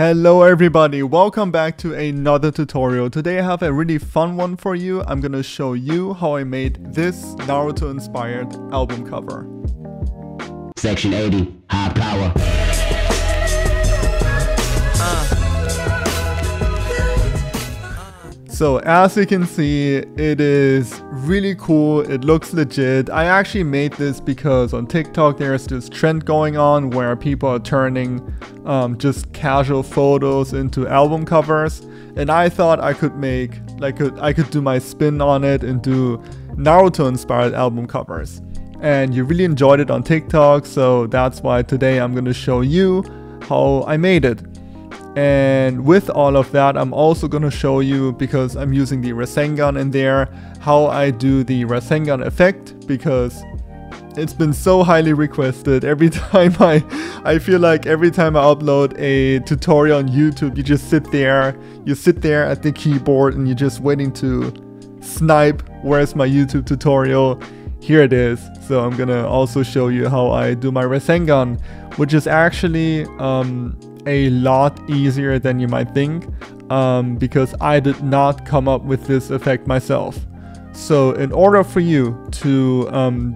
Hello everybody, welcome back to another tutorial. Today I have a really fun one for you. I'm gonna show you how I made this Naruto inspired album cover. Section 80, high power. So as you can see, it is really cool, it looks legit. I actually made this because on TikTok there's this trend going on where people are turning just casual photos into album covers, and I thought I could make I could do my spin on it and do Naruto inspired album covers. And you really enjoyed it on TikTok, so that's why today I'm gonna show you how I made it. And with all of that, I'm also going to show you, because I'm using the Rasengan in there, how I do the Rasengan effect, because it's been so highly requested. Every time I feel like every time I upload a tutorial on YouTube, you just sit there at the keyboard and you're just waiting to snipe, where's my YouTube tutorial? Here it is. So I'm gonna also show you how I do my Rasengan, which is actually a lot easier than you might think, because I did not come up with this effect myself. So in order for you to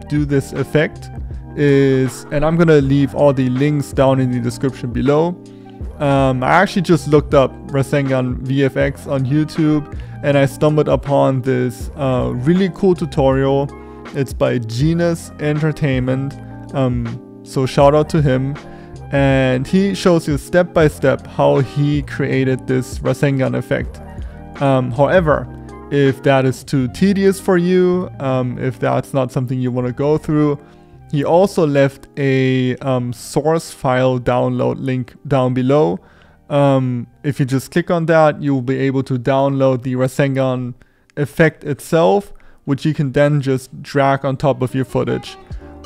do this effect and I'm gonna leave all the links down in the description below. I actually just looked up Rasengan VFX on YouTube and I stumbled upon this really cool tutorial. It's by Genius Entertainment, so shout out to him. And he shows you step by step how he created this Rasengan effect. However, if that is too tedious for you, if that's not something you want to go through, he also left a source file download link down below. If you just click on that, you'll be able to download the Rasengan effect itself, which you can then just drag on top of your footage,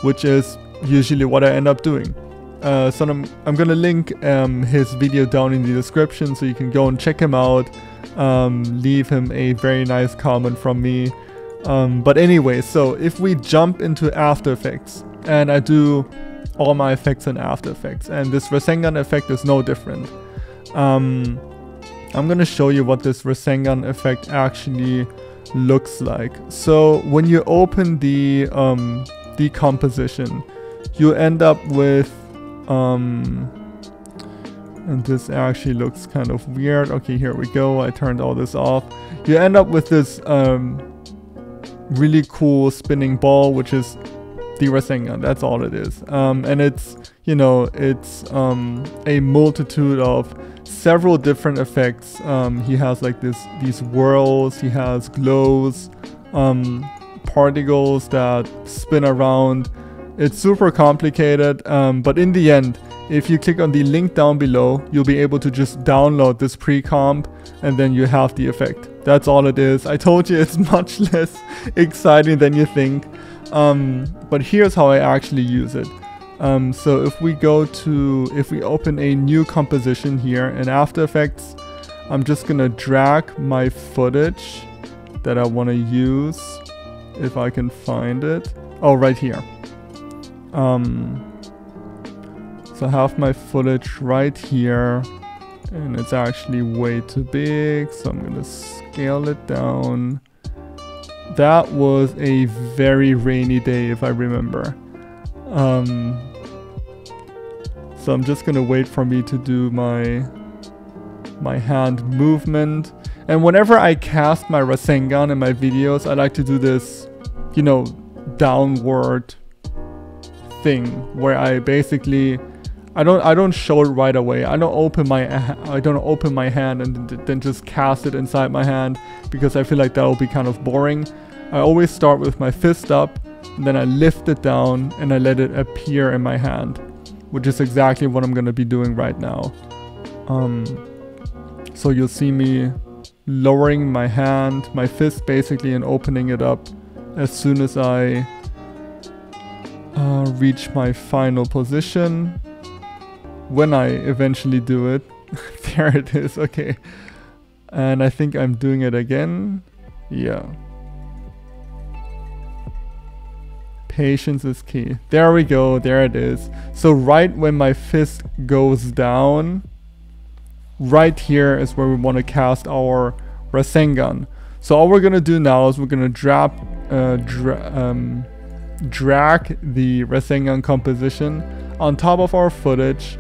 which is usually what I end up doing. So I'm gonna link his video down in the description so you can go and check him out. Leave him a very nice comment from me. But anyway, so if we jump into After Effects, and I do all my effects in After Effects, and this Rasengan effect is no different. I'm gonna show you what this Rasengan effect actually looks like. So when you open the composition, you end up with and this actually looks kind of weird. Okay, here we go. I turned all this off. You end up with this really cool spinning ball, which is the Rasengan. That's all it is. And it's, you know, it's a multitude of several different effects. He has like these whirls. He has glows, particles that spin around. It's super complicated, but in the end, if you click on the link down below, you'll be able to just download this pre-comp and then you have the effect. That's all it is. I told you it's much less exciting than you think, but here's how I actually use it. So if we open a new composition here in After Effects, I'm just gonna drag my footage that I wanna use, if I can find it. Oh, right here. So I have my footage right here, and it's actually way too big, so I'm gonna scale it down. That was a very rainy day, if I remember. So I'm just gonna wait for me to do my hand movement. And whenever I cast my Rasengan in my videos, I like to do this, you know, downward thing where I basically I don't show it right away. I don't open my hand and then just cast it inside my hand, because I feel like that will be kind of boring. I always start with my fist up, and then I lift it down and I let it appear in my hand, which is exactly what I'm gonna be doing right now. So you'll see me lowering my hand, my fist basically, and opening it up as soon as I reach my final position. When I eventually do it, there it is. Okay, and I think I'm doing it again. Yeah, patience is key. There we go, there it is. So right when my fist goes down, right here is where we want to cast our Rasengan. So all we're gonna do now is we're gonna drag the Rasengan composition on top of our footage.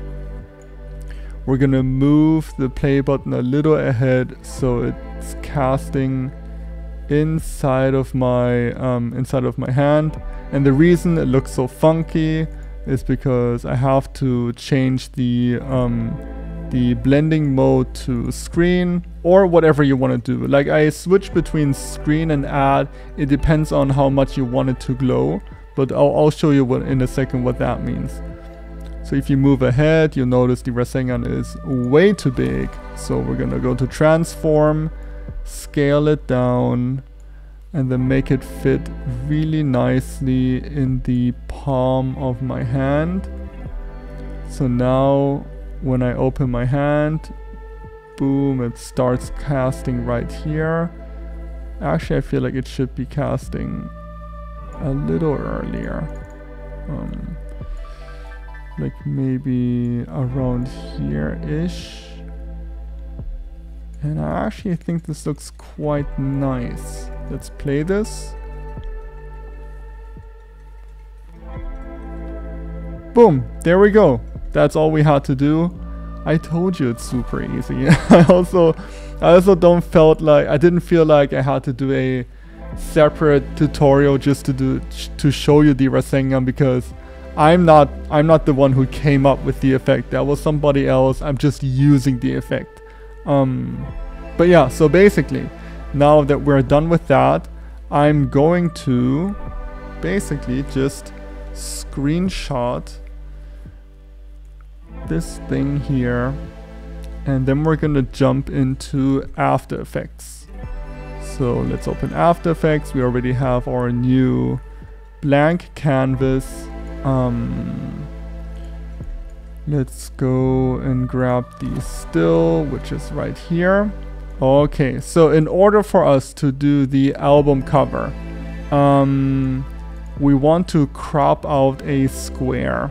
We're gonna move the play button a little ahead so it's casting inside of my hand. And the reason it looks so funky is because I have to change the blending mode to screen, or whatever you want to do. Like, I switch between screen and add. It depends on how much you want it to glow, but I'll show you in a second what that means. So if you move ahead, you'll notice the Rasengan is way too big. So we're gonna go to transform, scale it down, and then make it fit really nicely in the palm of my hand. So now when I open my hand, boom, it starts casting right here. Actually, I feel like it should be casting a little earlier. Like maybe around here-ish. And I actually think this looks quite nice. Let's play this. Boom, there we go. That's all we had to do. I told you it's super easy. I also didn't feel like I had to do a separate tutorial just to show you the Rasengan, because I'm not the one who came up with the effect. That was somebody else. I'm just using the effect. But yeah, so basically, now that we're done with that, I'm going to basically just screenshot this thing here, and then we're gonna jump into After Effects. So let's open After Effects. We already have our new blank canvas. Let's go and grab the still, which is right here. Okay, so in order for us to do the album cover, we want to crop out a square.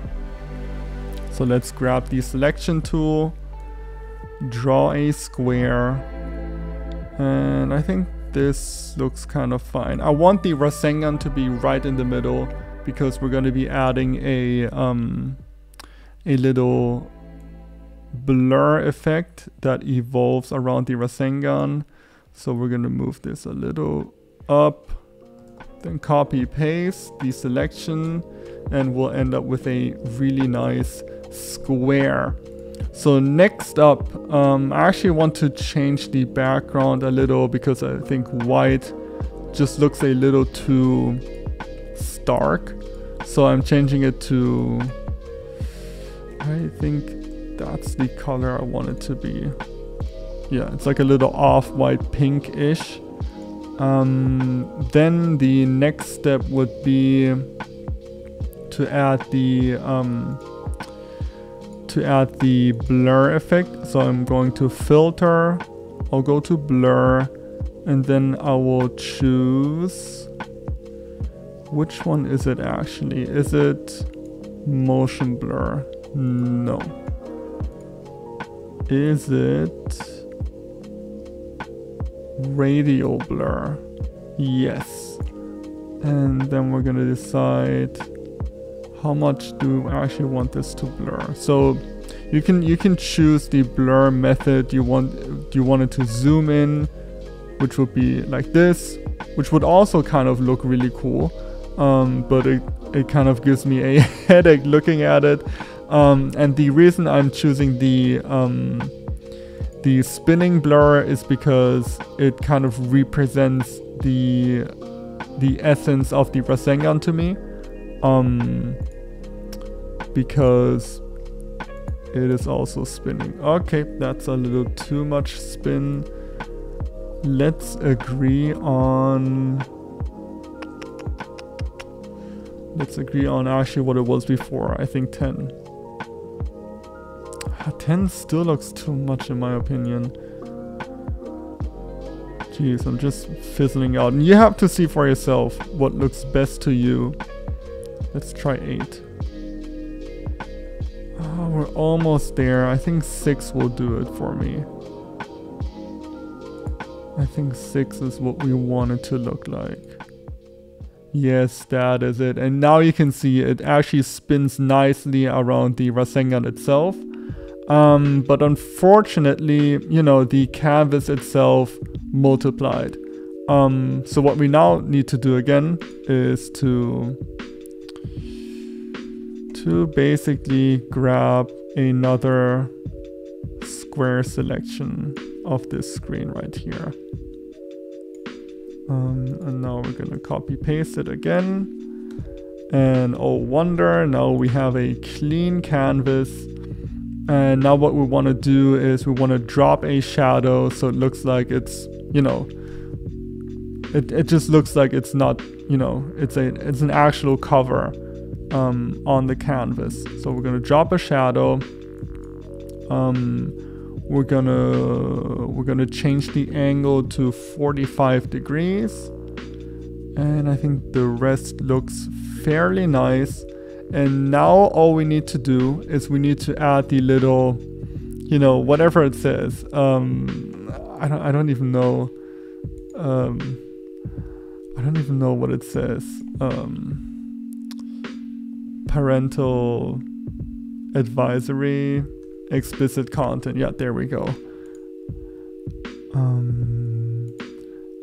So let's grab the selection tool, draw a square, and I think this looks kind of fine. I want the Rasengan to be right in the middle, because we're going to be adding a little blur effect that evolves around the Rasengan. So we're going to move this a little up, then copy paste the selection, and we'll end up with a really nice square. So next up, I actually want to change the background a little, because I think white just looks a little too stark. So I'm changing it to, I think that's the color I want it to be. Yeah, it's like a little off-white pink-ish. Then the next step would be to add the blur effect. So I'm going to filter, I'll go to blur, and then I will choose, which one is it actually? Is it motion blur? No. Is it radial blur? Yes. And then we're gonna decide how much do we actually want this to blur. So you can choose the blur method. Do you want it to zoom in, which would be like this, which would also kind of look really cool, but it kind of gives me a headache looking at it. And the reason I'm choosing the spinning blur is because it kind of represents the essence of the Rasengan to me, because it is also spinning. Okay, that's a little too much spin. Let's agree on actually what it was before. I think 10. 10 still looks too much in my opinion. Jeez, I'm just fizzling out. And you have to see for yourself what looks best to you. Let's try 8. we're almost there. I think 6 will do it for me. I think 6 is what we want it to look like. Yes, that is it. And now you can see it actually spins nicely around the Rasengan itself. But unfortunately, you know, the canvas itself multiplied. So what we now need to do again is to basically grab another square selection of this screen right here. And now we're gonna copy paste it again. And oh wonder, now we have a clean canvas. And now what we want to do is we want to drop a shadow so it looks like it's, you know, it just looks like it's not, you know, it's an actual cover on the canvas. So we're gonna drop a shadow. We're gonna change the angle to 45 degrees, and I think the rest looks fairly nice. And now all we need to do is we need to add the little, you know, whatever it says. I don't even know. I don't even know what it says. Parental advisory, explicit content. Yeah, there we go. And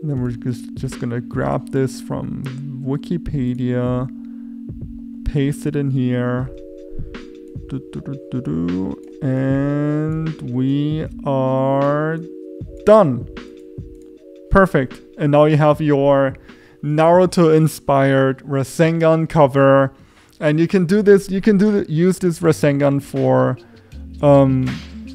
then we're just gonna grab this from Wikipedia, paste it in here, and we are done. Perfect. And now you have your Naruto inspired Rasengan cover, and you can do this. You can use this Rasengan for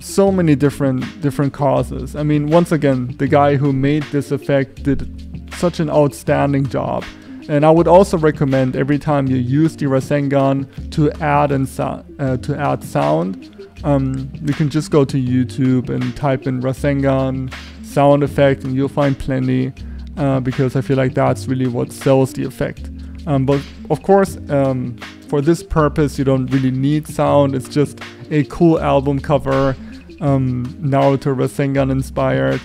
so many different causes. I mean, once again, the guy who made this effect did such an outstanding job. And I would also recommend every time you use the Rasengan to add sound, you can just go to YouTube and type in Rasengan sound effect, and you'll find plenty, because I feel like that's really what sells the effect. But of course, for this purpose, you don't really need sound. It's just a cool album cover, Naruto Rasengan inspired.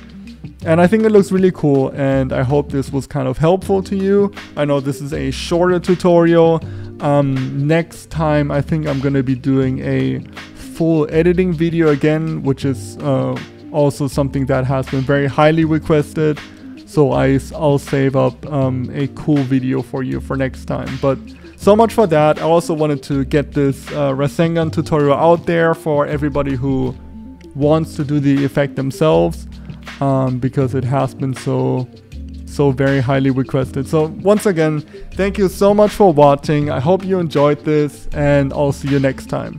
And I think it looks really cool, and I hope this was kind of helpful to you. I know this is a shorter tutorial. Next time, I think I'm going to be doing a full editing video again, which is also something that has been very highly requested. So I'll save up a cool video for you for next time. But so much for that. I also wanted to get this Rasengan tutorial out there for everybody who wants to do the effect themselves, because it has been so very highly requested. So once again, thank you so much for watching. I hope you enjoyed this, and I'll see you next time.